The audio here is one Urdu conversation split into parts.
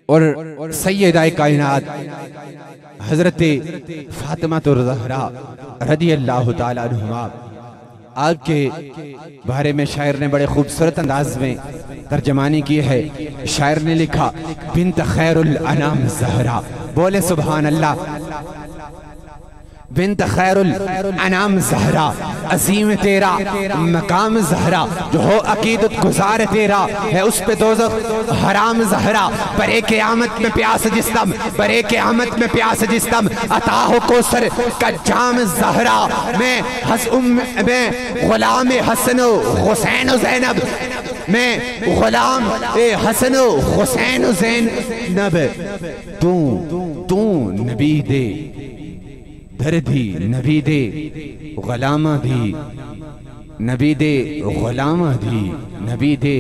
اور سیدہ کائنات حضرت فاطمہ الزہرا رضی اللہ تعالیٰ عنہما، آپ کے بارے میں شاعر نے بڑے خوبصورت انداز میں ترجمانی کی ہے۔ شاعر نے لکھا بنت خیر الانام زہرا، بولے سبحان اللہ۔ بنت خیر الانام زہرا، عظیم تیرا مقام زہرا، جو ہو عقیدت گزار تیرا ہے اس پہ دوزخ حرام زہرا۔ برے قیامت میں پیاس جسم، برے قیامت میں پیاس جسم، عطا ہو کوثر کا جام زہرا۔ میں غلام حسن و حسین و زینب، میں غلام حسن و حسین و زینب، تو نبی دے دردی، نبی دے غلامہ دی، نبی دے غلامہ دی، نبی دے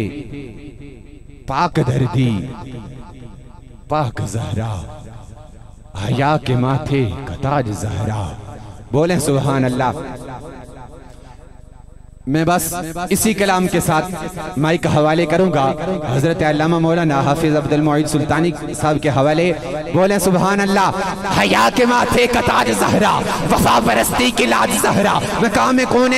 پاک دردی، پاک زہرا، حیا کے ماتھے کا تاج زہرا۔ بولیں سبحان اللہ۔ میں بس اسی کلام کے ساتھ مائک کا حوالے کروں گا حضرت علامہ مولانا حافظ عبد المعید سلطانی صاحب کے حوالے۔ بولیں سبحان اللہ۔ حیا کے ماتھے کا تاج زہرا، وفا پرستی کی لاج زہرا، مقام کون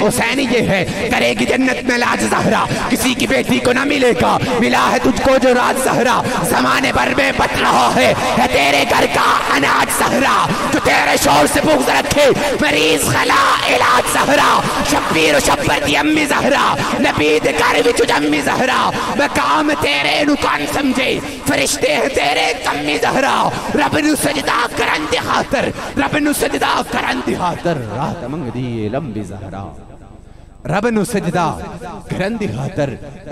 حسین یہ ہے، کرے گی جنت میں لاج زہرا۔ کسی کی بیٹی کو نہ ملے گا، ملا ہے تجھ کو جو راج زہرا۔ زمانے بھر میں بت رہا ہے تیرے گھر کا اناج زہرا، جو تیرے شور سے بغض رکھے مریض خلا علاج زہرا۔ شبیر شبر دی امی زہرا، نبید کر وچ امی زہرا، مقام تیرے نو کون سمجھے، فرشتے ہیں تیرے کمی زہرا۔ رب نو سجدہ کرن دی خاطر، رب نو سجدہ کرن دی خاطر، رات منگ دی لمبی زہرا۔ رب نو سجدہ کرن دی خاطر،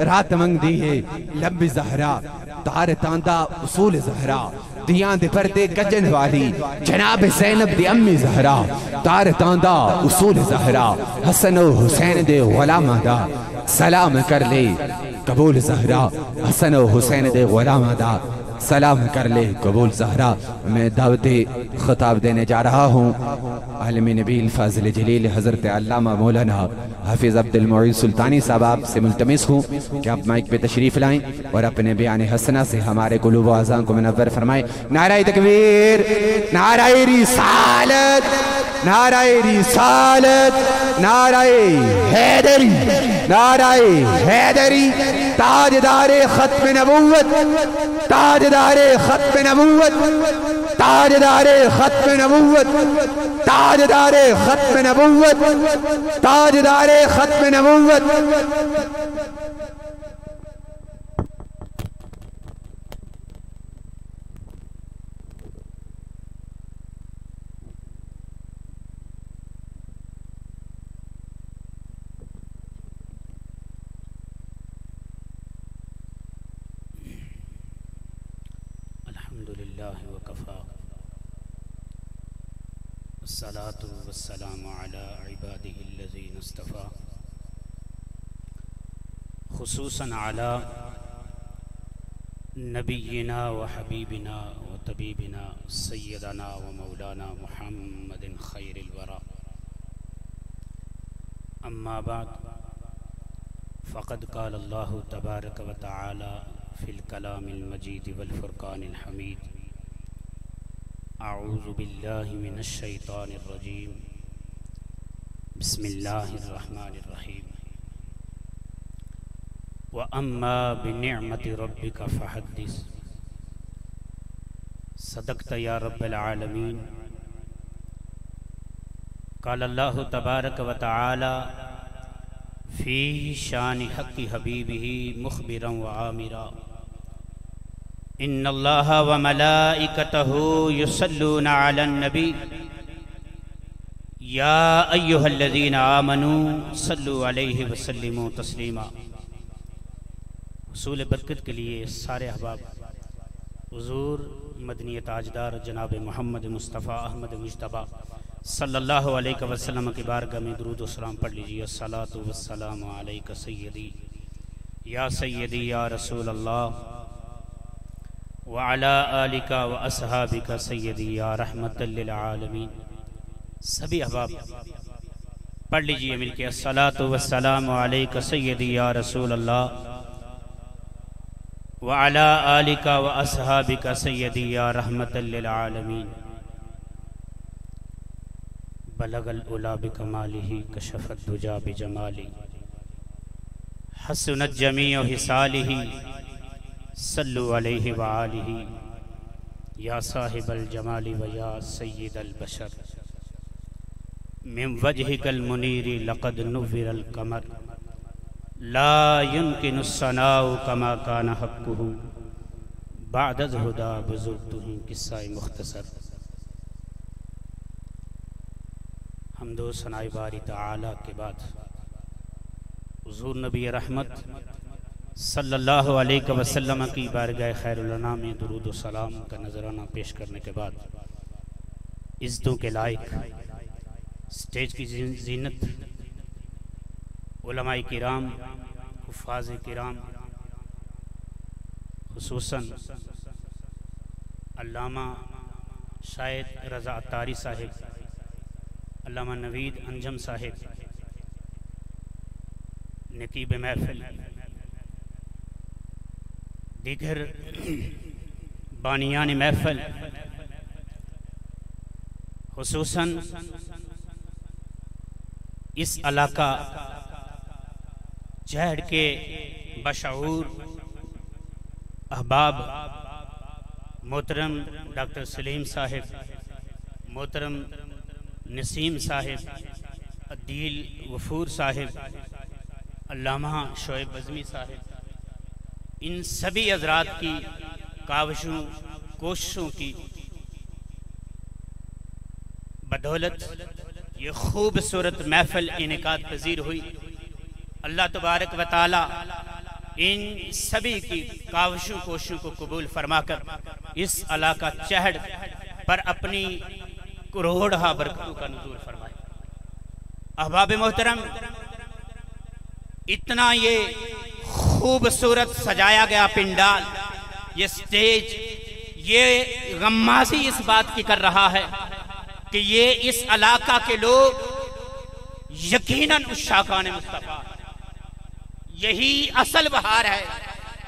رات منگ دی لمبی زہرا۔ تار تاندہ اصول زہرا، دیاں دے پردے کجن والی، جناب زینب دی امی زہرا۔ تار تاندہ اصول زہرا، حسن و حسین دے غلامہ دا، سلام کر لے قبول زہرا۔ حسن و حسین دے غلامہ دا، سلام کر لے قبول زہرا۔ میں دعوت خطاب دینے جا رہا ہوں عالم نبیل فاضل جلیل حضرت علامہ مولانا حافظ عبد المعید سلطانی صاحب، آپ سے ملتمس ہوں کہ آپ مائک پہ تشریف لائیں اور اپنے بیان حسنہ سے ہمارے قلوب و اذان کو منور فرمائیں۔ نعرہ تکبیر، نعرہ رسالت، نعرہ رسالت، نعرہ حیدری، نعرہ حیدری۔ تاجدار ختم نبوت، تاجدار ختم نبوت، تاجدار ختم نبوت، تاجدار ختم نبوت، تاجدار ختم نبوت۔ والصلاة والسلام على عباده الذين اصطفى، خصوصاً على نبينا وحبيبنا وطبيبنا سيدنا ومولانا محمد خير الورى. أما بعد، فقد قال الله تبارك وتعالى في الكلام المجيد والفرقان الحميد: اعوذ باللہ من الشیطان الرجیم، بسم اللہ الرحمن الرحیم۔ وَأَمَّا بِنِعْمَةِ رَبِّكَ فَحَدِّثْ۔ صدقت یا رب العالمین۔ قال اللہ تبارک و تعالی فی شان حق حبیبہ مخبرا وعامرا: ان اللہ وملائکتہ یصلون علی النبی یا ایہا الذین آمنوا صلوا علیہ وسلموا تسلیما۔ حصول برکت کے لیے سارے احباب حضور مدنی تاجدار جناب محمد مصطفیٰ احمد مجتبیٰ صلی اللہ علیہ وسلم کی بارگاہ میں درود و سلام پڑھ لیجیے۔ الصلاۃ والسلام علیک سیدی یا رسول اللہ وعلی آلک و اصحابک سیدی یا رحمت للعالمین۔ سبھی احباب پڑھ لیجئے مل کے: الصلاۃ والسلام علیک سیدی یا رسول اللہ وعلى آلك وأصحابك سيدي يا رحمة للعالمين بلغ العلا بکمالہ کشف الدجى بجمالہ حسنت جمیع حصالہ صلوا علیہ وآلہ یا صاحب الجمال و یا سید البشر من وجهك المنیر لقد نور القمر لا يمكن الثناء كما كان حقه بعد الهدى بزرگتہ قصہ مختصر حمد و ثناء باری تعالی کے بعد حضور نبی رحمت صلی اللہ علیہ وسلم کی بارگاہ خیر الانام میں درود و سلام کا نذرانہ پیش کرنے کے بعد عزتوں کے لائق سٹیج کی زینت علماء کرام حفاظ کرام خصوصاً علامہ شاید رضا عطاری صاحب علامہ نوید انجم صاحب نقیب محفل دیگر بانیان محفل خصوصاً اس علاقہ چہڑ کے بشعور احباب محترم ڈاکٹر سلیم صاحب محترم نسیم صاحب عدیل غفور صاحب علامہ شعیب عظمی صاحب ان سبھی حضرات کی کاوشوں کوششوں کی بدولت یہ خوبصورت محفل انعقاد پذیر ہوئی۔ اللہ تبارک و تعالی ان سبھی کی کاوشوں کوششوں کو قبول فرما کر اس علاقہ چہڑ پر اپنی کروڑہ برکتوں کا نزول فرمائے۔ احباب محترم، اتنا یہ خوبصورت سجایا گیا پنڈال، یہ سٹیج، یہ غمازی اس بات کی کر رہا ہے کہ یہ اس علاقہ کے لوگ یقیناً عشاقان مصطفیٰ، یہی اصل بہار ہے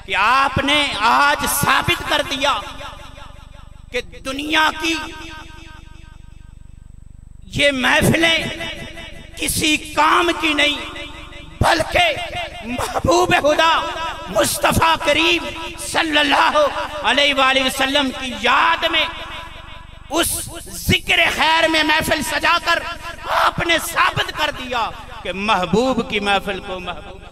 کہ آپ نے آج ثابت کر دیا کہ دنیا کی یہ محفلیں کسی کام کی نہیں بلکہ محبوب خدا مصطفیٰ کریم صلی اللہ علیہ وآلہ وسلم کی یاد میں اس ذکر خیر میں محفل سجا کر آپ نے ثابت کر دیا کہ محبوب کی محفل کو محبوب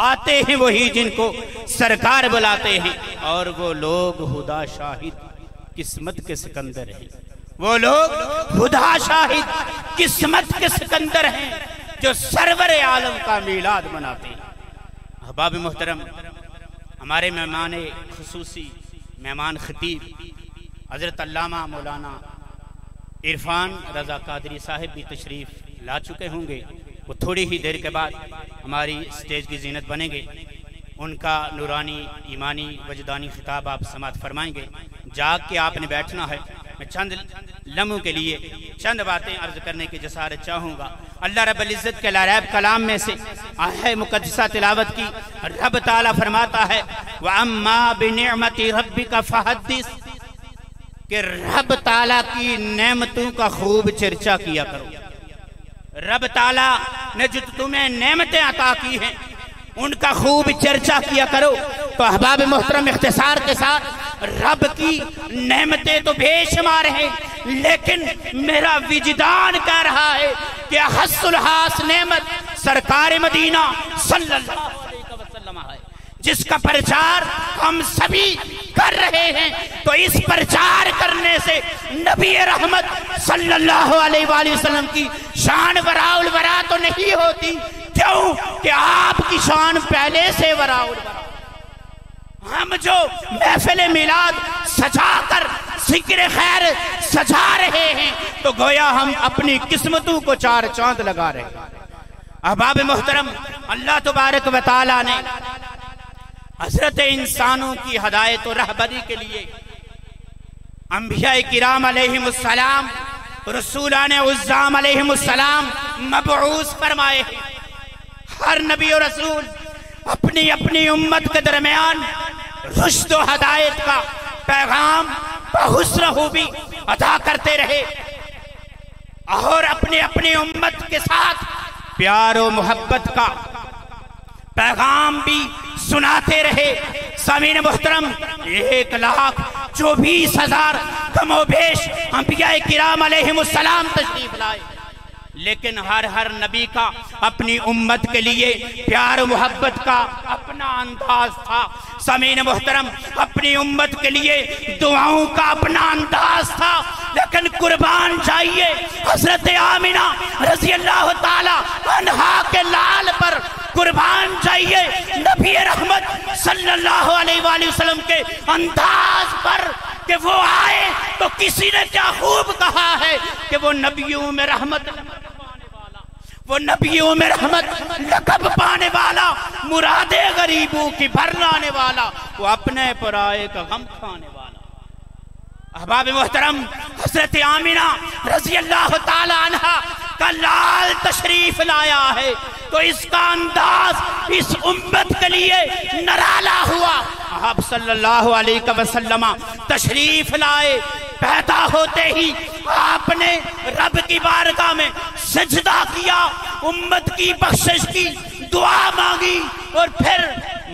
آتے ہیں وہی جن کو سرکار بلاتے ہیں، اور وہ لوگ خدا شاہد قسمت کے سکندر ہیں، وہ لوگ خدا شاہد قسمت کے سکندر ہیں جو سرور عالم کا میلاد مناتے ہیں۔ احباب محترم، ہمارے مہمان خصوصی، مہمان خطیب حضرت علامہ مولانا عرفان رضا قادری صاحب بھی تشریف لا چکے ہوں گے، وہ تھوڑی ہی دیر کے بعد ہماری سٹیج کی زینت بنیں گے۔ ان کا نورانی ایمانی وجدانی خطاب آپ سماعت فرمائیں گے۔ جاگ کے آپ نے بیٹھنا ہے۔ میں چند لمحوں کے لیے چند باتیں عرض کرنے کی جسارت چاہوں گا۔ اللہ رب العزت کے لاریب کلام میں سے آیہ مقدسہ تلاوت کی، رب تعالیٰ فرماتا ہے وَأَمَّا بِنِعْمَةِ رَبِّكَ فَحَدِّثْ، کہ رب تعالیٰ کی نعمتوں کا خوب چرچا کیا کرو۔ رب تعالیٰ نے جو تمہیں نعمتیں عطا کی ہیں ان کا خوب چرچا کیا کرو۔ تو احباب محترم، اختصار کے ساتھ رب کی نعمتیں تو بے شمار ہیں، لیکن میرا وجدان کہہ رہا ہے کہ احس الحاس نعمت سرکار مدینہ صلی اللہ علیہ وسلم ہے، جس کا پرچار ہم سبھی کر رہے ہیں۔ تو اس پرچار کرنے سے نبی رحمت صلی اللہ علیہ وآلہ وسلم کی شان وراء الورا تو نہیں ہوتی، کیوں کہ آپ کی شان پہلے سے وراء الورا۔ ہم جو محفل میلاد سجا کر ذکر خیر سجا رہے ہیں تو گویا ہم اپنی قسمتوں کو چار چاند لگا رہے ہیں۔ احباب محترم، اللہ تبارک و تعالیٰ نے حضرت انسانوں کی ہدایت و رہبری کے لیے انبیاء کرام علیہم السلام، رسولان عظام علیہم السلام مبعوث فرمائے ہیں۔ ہر نبی و رسول اپنی اپنی اپنی امت کے درمیان رشد و ہدایت کا پیغام بحسن خوبی ادا کرتے رہے اور اپنی اپنی امت کے ساتھ پیار و محبت کا پیغام بھی سناتے رہے۔ سامعین محترم، 1,24,000 کم و بیش انبیاء کرام علیہم السلام تشریف لائے، لیکن ہر نبی کا اپنی امت کے لیے پیار و محبت کا اپنا انداز تھا۔ سامعین محترم، اپنی امت کے لیے دعاؤں کا اپنا انداز تھا، لیکن قربان جائیے حضرت آمنہ رضی اللہ تعالی عنہا کے لال پر، قربان جائیے نبی رحمت صلی اللہ علیہ وآلہ وسلم کے انداز پر کہ وہ آئے تو کسی نے کیا خوب کہا ہے کہ وہ نبیوں میں رحمت وہ نبیوں میں رحمت لقب پانے والا، مرادے غریبوں کی بھر لانے والا، وہ اپنے پرائے کا غم کھانے والا۔ احباب محترم، حضرت آمنہ رضی اللہ تعالی عنہ کا لال تشریف لایا ہے تو اس کا انداز اس امت کے لیے نرالا ہوا۔ آپ صلی اللہ علیہ وسلم تشریف لائے، پیدا ہوتے ہی آپ نے رب کی بارگاہ میں سجدہ کیا، امت کی بخشش کی دعا مانگی، اور پھر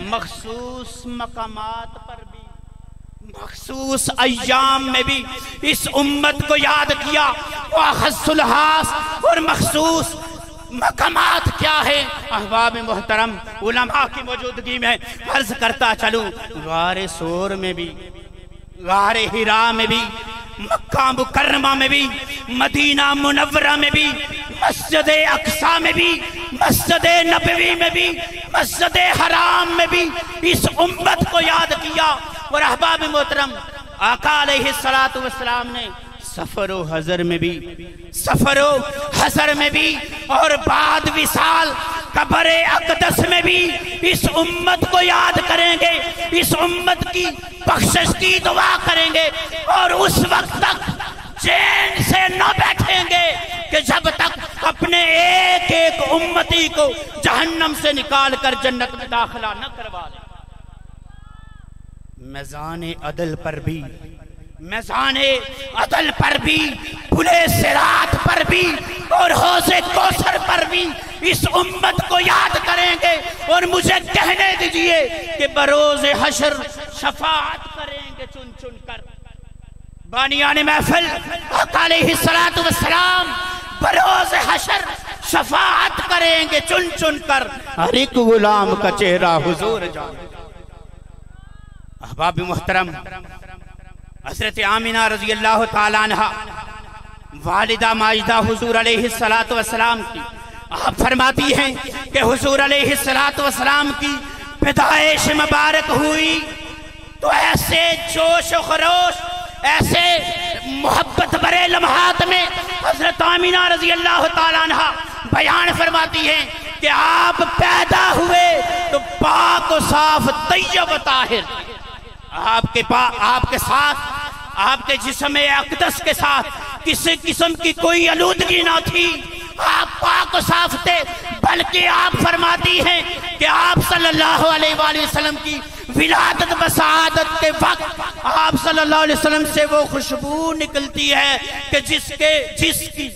مخصوص مقامات پر بھی، مخصوص ایام میں بھی اس امت کو یاد کیا۔ وَأَخَصُّ الْحَاسِ، اور مخصوص مقامات کیا ہے؟ احباب محترم، علماء کی موجودگی میں عرض کرتا چلوں، غار سور میں بھی، غار حرا میں بھی، مکہ مکرمہ میں بھی، مدینہ منورہ میں بھی، مسجد اقصی میں بھی، مسجد نبوی میں بھی، مسجد حرام میں بھی اس امت کو یاد کیا۔ اور احباب محترم، آقا علیہ السلام نے سفر و حضر میں بھی، سفر و حضر میں بھی، اور بعد وصال قبر اقدس میں بھی اس امت کو یاد کریں گے، اس امت کی بخشش کی دعا کریں گے، اور اس وقت تک چین سے نہ بیٹھیں گے کہ جب تک اپنے ایک ایک امتی کو جہنم سے نکال کر جنت میں داخلہ نہ کروا لیں۔ میزان عدل پر بھی، میزان عدل پر بھی، پلے صراط پر بھی، اور حوض کوثر پر بھی اس امت کو یاد کریں گے، اور مجھے کہنے دیجئے کہ بروز حشر شفاعت کریں گے چن چن کر۔ بانیان محفل آقا علیہ السلام بروز حشر شفاعت کریں گے چن چن کر، ہر ایک غلام کا چہرہ حضور جانے۔ احباب محترم، حضرت آمنہ رضی اللہ تعالیٰ عنہ والدہ ماجدہ حضور علیہ السلام کی، آپ فرماتی ہیں کہ حضور علیہ السلام کی پیدائش مبارک ہوئی تو ایسے جوش و خروش، ایسے محبت برے لمحات میں حضرت آمنہ رضی اللہ تعالیٰ عنہ بیان فرماتی ہیں کہ آپ پیدا ہوئے تو پاک و صاف طیب و طاہر، آپ کے ساتھ، آپ کے جسم اقدس کے ساتھ کسی قسم کی کوئی آلودگی نہ تھی، آپ پاک و صاف تھے، بلکہ آپ فرماتی ہیں کہ آپ صلی اللہ علیہ وآلہ وسلم کی ولادت و سعادت کے وقت آپ صلی اللہ علیہ وسلم سے وہ خوشبو نکلتی ہے کہ جس کی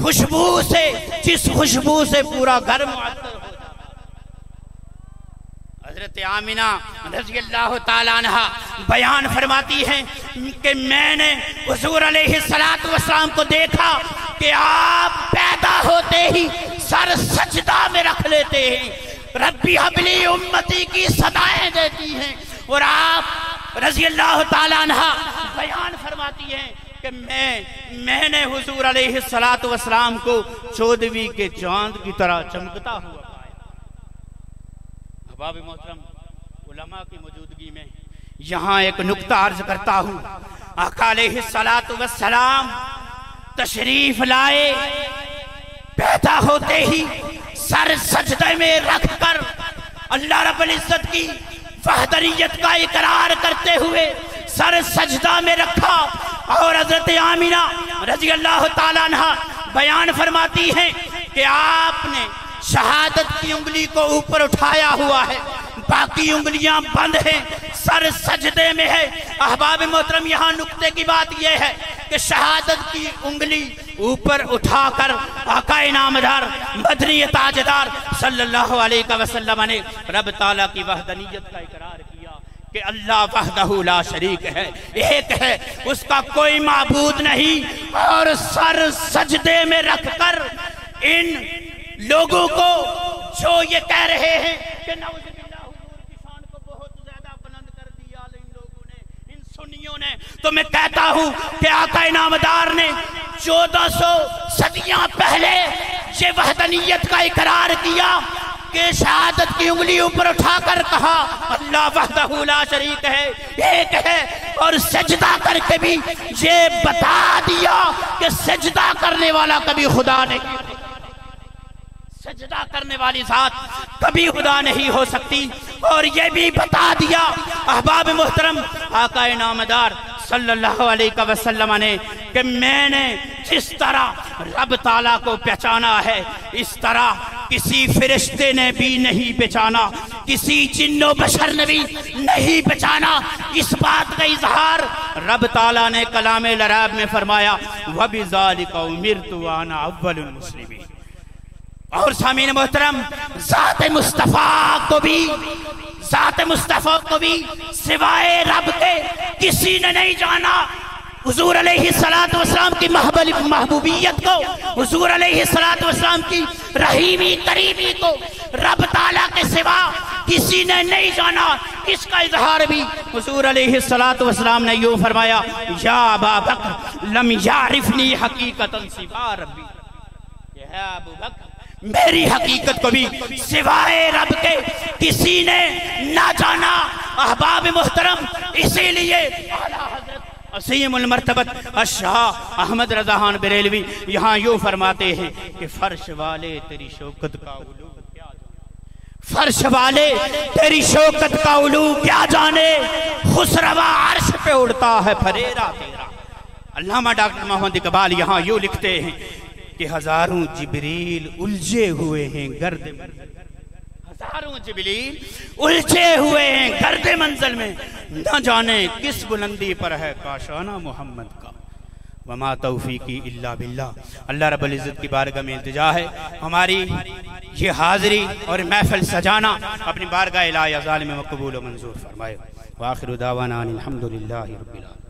خوشبو سے پورا گھر معطر ہو۔ حضرت آمنہ رضی اللہ تعالیٰ عنہ بیان فرماتی ہیں کہ میں نے حضور علیہ السلام کو دیکھا کہ آپ پیدا ہوتے ہی سر سجدہ میں رکھ لیتے ہیں، ربی حبلی امتی کی صدائیں دیتی ہیں، اور آپ رضی اللہ تعالیٰ عنہ بیان فرماتی ہیں کہ میں نے حضور علیہ السلام کو 14ویں کے چاند کی طرح چمکتا ہوا۔ احباب محترم، علماء کی موجودگی میں یہاں ایک نکتہ عرض کرتا ہوں۔ آقا علیہ السلام تشریف لائے، پیدا ہوتے ہی سر سجدے میں رکھ کر اللہ رب العزت کی وحدانیت کا اقرار کرتے ہوئے سر سجدہ میں رکھا، اور حضرت آمنہ رضی اللہ تعالیٰ عنہ بیان فرماتی ہیں کہ آپ نے شہادت کی انگلی کو اوپر اٹھایا ہوا ہے، باقی انگلیاں بند ہیں، سر سجدے میں ہے۔ احباب محترم یہاں نکتے کی بات یہ ہے کہ شہادت کی انگلی اوپر اٹھا کر آقا نامدار مدنی تاجدار صلی اللہ علیہ وسلم نے رب تعالیٰ کی وحدانیت کا اقرار کیا کہ اللہ وحدہ لا شریک ہے، ایک ہے، اس کا کوئی معبود نہیں، اور سر سجدے میں رکھ کر ان لوگوں کو جو یہ کہہ رہے ہیں کہ نعوذ باللہ حضور کی شان کو بہت زیادہ بلند کر دیا ان لوگوں نے، ان سنیوں نے، تو میں کہتا ہوں کہ آقا نامدار نے 1400 صدیاں پہلے یہ وحدانیت کا اقرار کیا کہ شہادت کی انگلی اوپر اٹھا کر کہا اللہ وحدہ لا شریک ہے، ایک ہے، اور سجدہ کر کے بھی یہ بتا دیا کہ سجدہ کرنے والا کبھی خدا نہیں، سجدہ کرنے والی ذات کبھی خدا نہیں ہو سکتی، اور یہ بھی بتا دیا احباب محترم آقا نامدار صلی اللہ علیہ وسلم نے کہ میں نے جس طرح رب تعالیٰ کو پہچانا ہے اس طرح کسی فرشتے نے بھی نہیں پہچانا، کسی جن و بشر نے بھی نہیں پہچانا۔ اس بات کا اظہار رب تعالیٰ نے کلام العرب میں فرمایا وَبِذَلِكَ أُمِرْتُ وَأَنَا أَوَّلُ الْمُسْلِمِينَ۔ اور سامعین محترم ذات مصطفیٰ کو بھی سوائے رب کے کسی نے نہیں جانا۔ حضور علیہ السلام کی محبوبیت کو، حضور علیہ السلام کی رحیمی قریبی کو رب تعالیٰ کے سوا کسی نے نہیں جانا۔ اس کا اظہار بھی حضور علیہ السلام نے یوں فرمایا یا ابا بکر لم یعرفنی حقیقتا سوا ربی، یہ ہے ابو بکر میری حقیقت کو بھی سوائے رب کے کسی نے نہ جانا۔ احباب محترم اسی لیے اعلیٰ حضرت عظیم المرتبت الشاہ احمد رضا خان بریلوی یہاں یوں فرماتے ہیں کہ فرش والے تیری شوکت کا علو کیا جانے، فرش والے تیری شوکت کا علو کیا جانے، خسروا عرش پہ اڑتا ہے پھریرا تیرا۔ علامہ ڈاکٹر محمد اقبال یہاں یوں لکھتے ہیں کہ ہزاروں جبریل الجھے ہوئے ہیں گرد منزل، ہزاروں جبریل الجھے ہوئے ہیں گرد منزل میں، نہ جانے کس بلندی پر ہے کاشانہ محمد کا، وما توفیقی الا باللہ۔ اللہ رب العزت کی بارگاہ میں التجا ہے ہماری یہ حاضری اور محفل سجانا اپنی بارگاہ الہی ظالم مقبول و منظور فرمائے۔ وآخر دعوانا الحمدللہ رب العالمین۔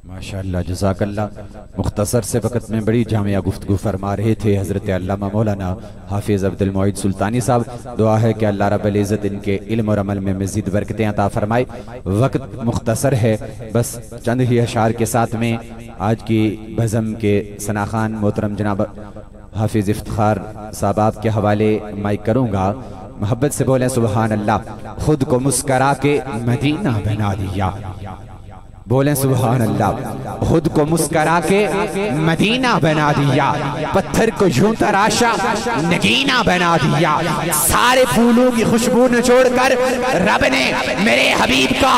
ماشاءاللہ جزاک اللہ۔ مختصر سے وقت میں بڑی جامعہ گفتگو فرما رہے تھے حضرت علامہ مولانا حافظ عبد المعید سلطانی صاحب۔ دعا ہے کہ اللہ رب العزت ان کے علم اور عمل میں مزید برکتیں عطا فرمائے۔ وقت مختصر ہے، بس چند ہی اشعار کے ساتھ میں آج کی بزم کے ثناخان محترم جناب حافظ افتخار صاحب آپ کے حوالے مائک کروں گا۔ محبت سے بولیں سبحان اللہ۔ خود کو مسکرا کے مدینہ بنا دیا، بولیں سبحان اللہ۔ خود کو مسکرا کے مدینہ بنا دیا، پتھر کو یوں تراشا نگینہ بنا دیا، سارے پھولوں کی خوشبو نچوڑ کر رب نے میرے حبیب کا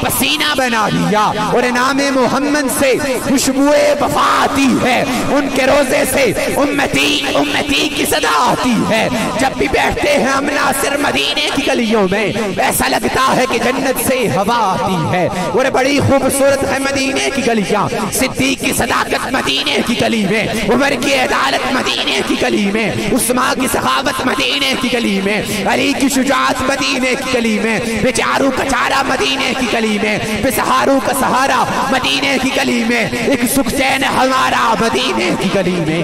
پسینہ بنا دیا، اور نام محمد سے خوشبوئے وفا آتی ہے، ان کے روزے سے امتی امتی کی صدا آتی ہے۔ جب بھی بیٹھتے ہیں ہم ناصر مدینے کی گلیوں میں ایسا لگتا ہے کہ جنت سے ہوا آتی ہے، اور بڑی خوبصورت ہے مدینے کی گلیاں، صدیق کی صداقت مدینے کی گلی میں، عمر کی عدالت مدینے کی گلی میں، عثمان کی سخاوت مدینے کی گلی میں، علی کی شجاعت مدینے کی گلی میں، بیچاروں کا چارہ مدینے کی گلی میں، بسہاروں کا سہارا مدینے کی گلی میں، ایک سکھ چین ہمارا مدینے کی گلی میں۔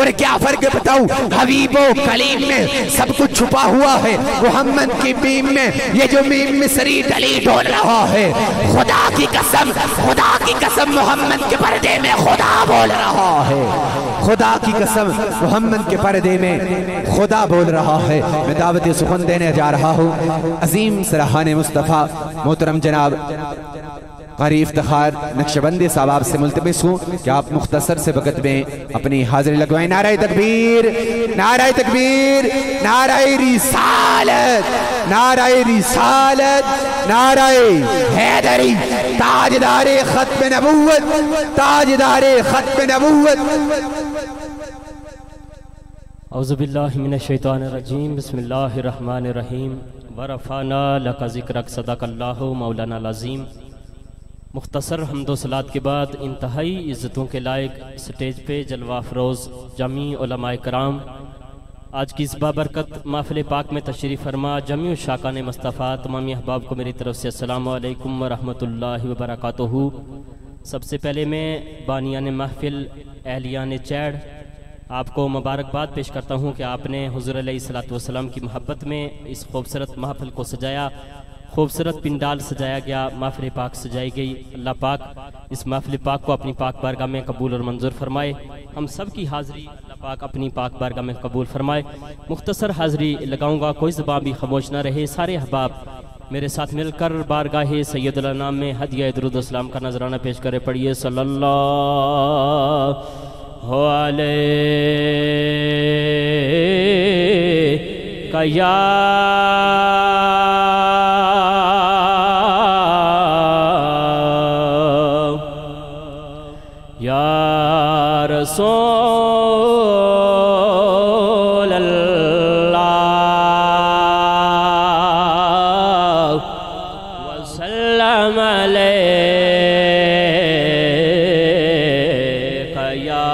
اور کیا فرق بتاؤں، حبیب و کلیم میں سب کچھ چھپا ہوا ہے، محمد کی میم میں یہ جو میم مصری ڈلی ڈول رہا ہے، خدا کی قسم، خدا کی قسم محمد کے پردے میں خدا بول رہا ہے، خدا کی قسم محمد کے پردے میں خدا بول رہا ہے۔ میں دعوت سخن دینے جا رہا ہوں عظیم سرحان مصطفیٰ محترم جناب قاری افتخار نقشبندی صاحب آپ سے ملتمس ہوں کہ آپ مختصر سے وقت میں اپنی حاضری لگوائیں۔ نعرہ تکبیر، نعرہ تکبیر، نعرہ رسالت، نعرہ رسالت، نعرہ حیدری، تاجدار ختم نبوت، تاجدار ختم نبوت۔ اعوذ باللہ من الشیطان الرجیم، بسم اللہ الرحمن الرحیم۔ ورفعنا لک ذکرک صدق اللہ مولانا العظیم۔ مختصر حمد و صلات کے بعد انتہائی عزتوں کے لائق سٹیج پہ جلوہ افروز جمی علماء کرام، آج کی اس بابرکت محفل پاک میں تشریف فرما جمی الشاکان مصطفیٰ، تمامی احباب کو میری طرف سے السلام علیکم ورحمۃ اللہ وبرکاتہ۔ سب سے پہلے میں بانیان محفل اہلیان چیڑ آپ کو مبارکباد پیش کرتا ہوں کہ آپ نے حضور علیہ السلام کی محبت میں اس خوبصورت محفل کو سجایا، خوبصورت پنڈال سجایا گیا، محفل پاک سجائی گئی۔ اللہ پاک اس محفل پاک کو اپنی پاک بارگاہ میں قبول اور منظور فرمائے، ہم سب کی حاضری اللہ پاک اپنی پاک بارگاہ میں قبول فرمائے۔ مختصر حاضری لگاؤں گا، کوئی زبان بھی خاموش نہ رہے، سارے احباب میرے ساتھ مل کر بارگاہ سید الانام میں ہدیہ درود و سلام کا نذرانہ پیش کرے، پڑھیے صلی اللہ علیہ یا رسول اللہ وسلم علیک یا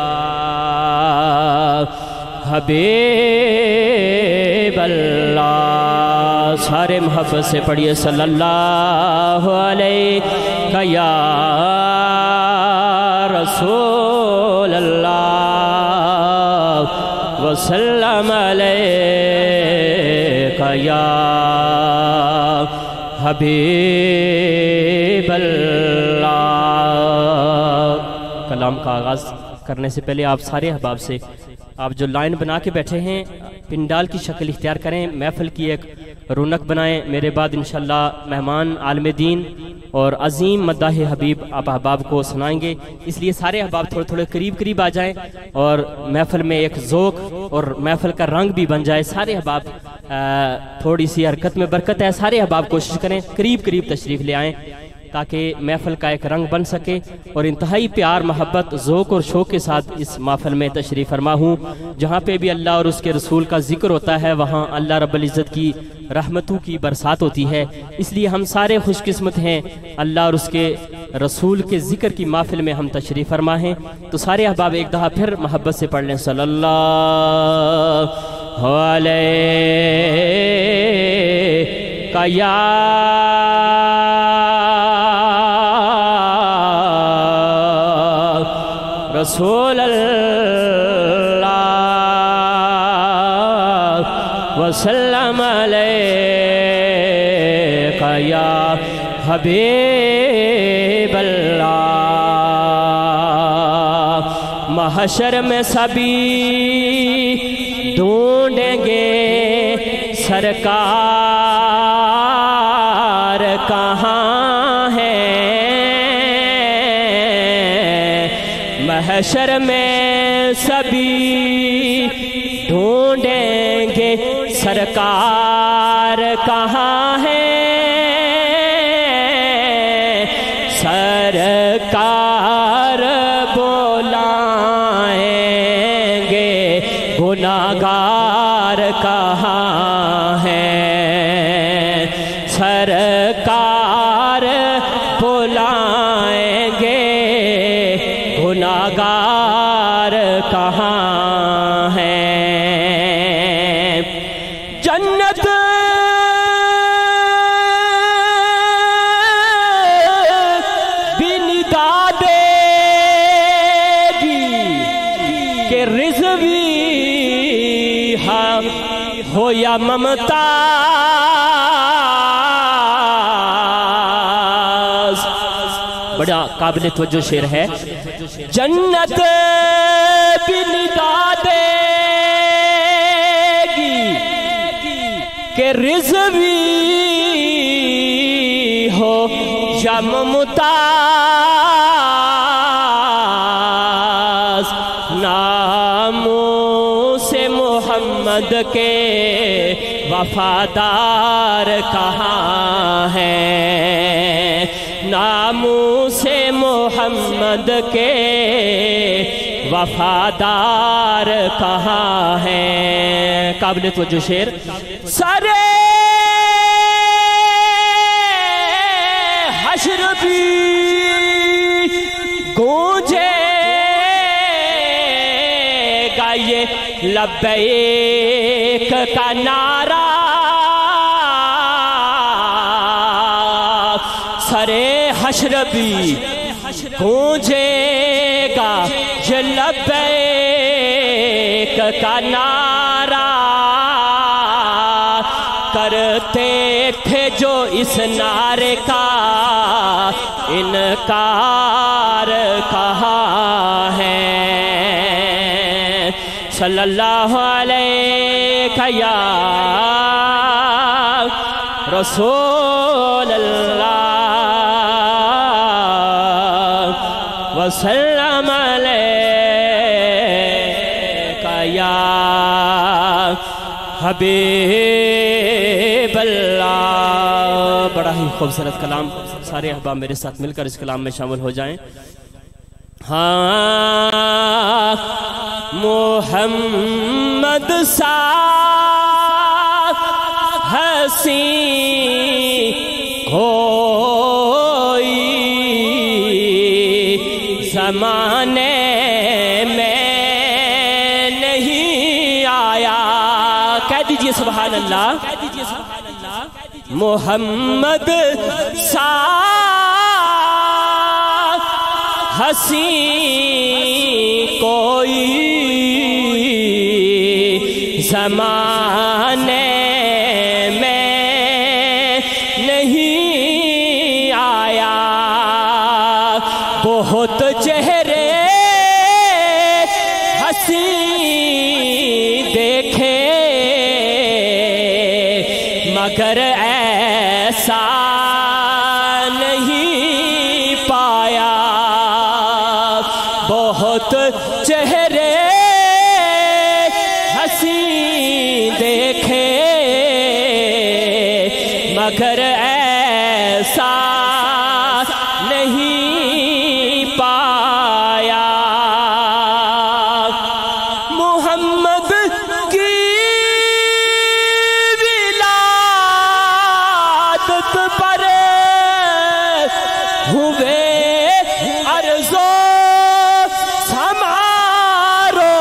حبیب اللہ۔ سارے محبت سے پڑھیے صلی اللہ علیہ یا رسول اللہ وسلم علیک یا حبیب اللہ۔ کلام کا آغاز کرنے سے پہلے آپ سارے احباب سے آپ جو لائن بنا کے بیٹھے ہیں پنڈال کی شکل اختیار کریں، محفل کی ایک رونق بنائیں۔ میرے بعد انشاءاللہ مہمان عالم دین اور عظیم مداح حبیب آپ احباب کو سنائیں گے، اس لیے سارے احباب تھوڑے تھوڑے قریب آ جائیں اور محفل میں ایک ذوق اور محفل کا رنگ بھی بن جائے۔ سارے احباب تھوڑی سی حرکت میں برکت ہے، سارے احباب کوشش کریں قریب تشریف لے آئیں تاکہ محفل کا ایک رنگ بن سکے اور انتہائی پیار محبت ذوق اور شوق کے ساتھ اس محفل میں تشریف فرما ہوں۔ جہاں پہ بھی اللہ اور اس کے رسول کا ذکر ہوتا ہے وہاں اللہ رب العزت کی رحمتوں کی برسات ہوتی ہے، اس لیے ہم سارے خوش قسمت ہیں اللہ اور اس کے رسول کے ذکر کی محفل میں ہم تشریف فرما ہیں۔ تو سارے احباب ایک دفعہ پھر محبت سے پڑھ لیں صلی اللہ علیہ یا رسول اللہ وسلم علیک یا حبیب اللہ۔ محشر میں سبھی ڈھونڈیں گے سرکار کہاں ہے، محشر میں سبھی ڈھونڈیں گے سرکار کہاں ہے، سرکار بلائیں گے گناہگار کہاں ہے، سرکار بلائیں گے گناہگار کہاں ہیں۔ جنت بھی ندا دے گی کہ رضوی ہو یا ممتاز۔ بڑا قابل توجہ شعر ہے۔ جنت بھی ندا دے گی کہ رضوی ہو یا ممتاز، ناموس محمد کے وفادار کہاں ہیں، ناموس محمد کے وفادار کہاں ہیں۔ قابل توجہ شعر۔ سارے حشر بھی گونجے گا یہ لبیک کا نعرہ سرے حشر بھی گونجے گا یہ لبیک کا نعرہ کرتے تھے جو اس نعرے کا انکار کہاں ہے صلی اللہ علیہ یا رسول اللہ وسلم علیہ یا حبیب اللہ۔ بڑا ہی خوبصورت کلام، سارے احباب میرے ساتھ مل کر اس کلام میں شامل ہو جائیں۔ ہاں محمد سا حسین کوئی زمانے میں نہیں آیا، کہہ دیجئے سبحان اللہ۔ محمد سا حسین کوئی زمانے میں نہیں آیا، بہت چہرے حسین دیکھے مگر ایسا نہیں پایا، بہت چہرے حسین دیکھے مگر ایسا نہیں پایا، محمد کی ولادت پر ہوئے عرض و سمارو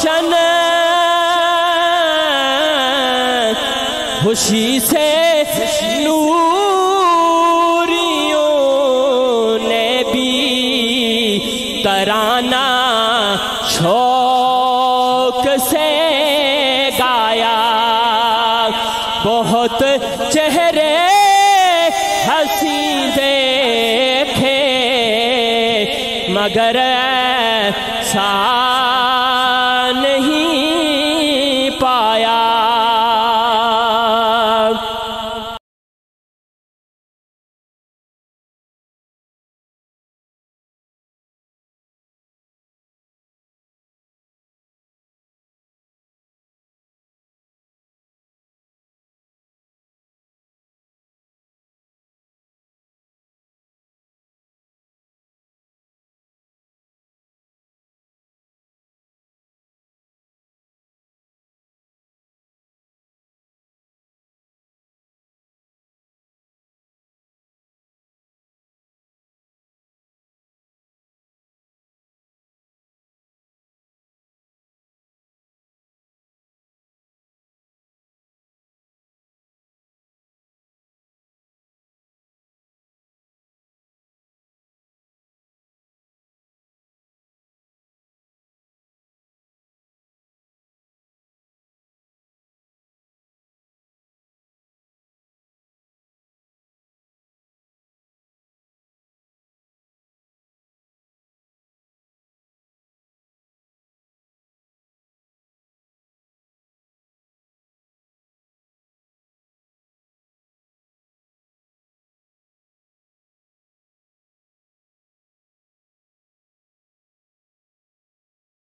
شن، خوشی سے نوریوں نے بھی ترانہ شوق سے گایا، بہت چہرے حسین دیکھے مگر ایسا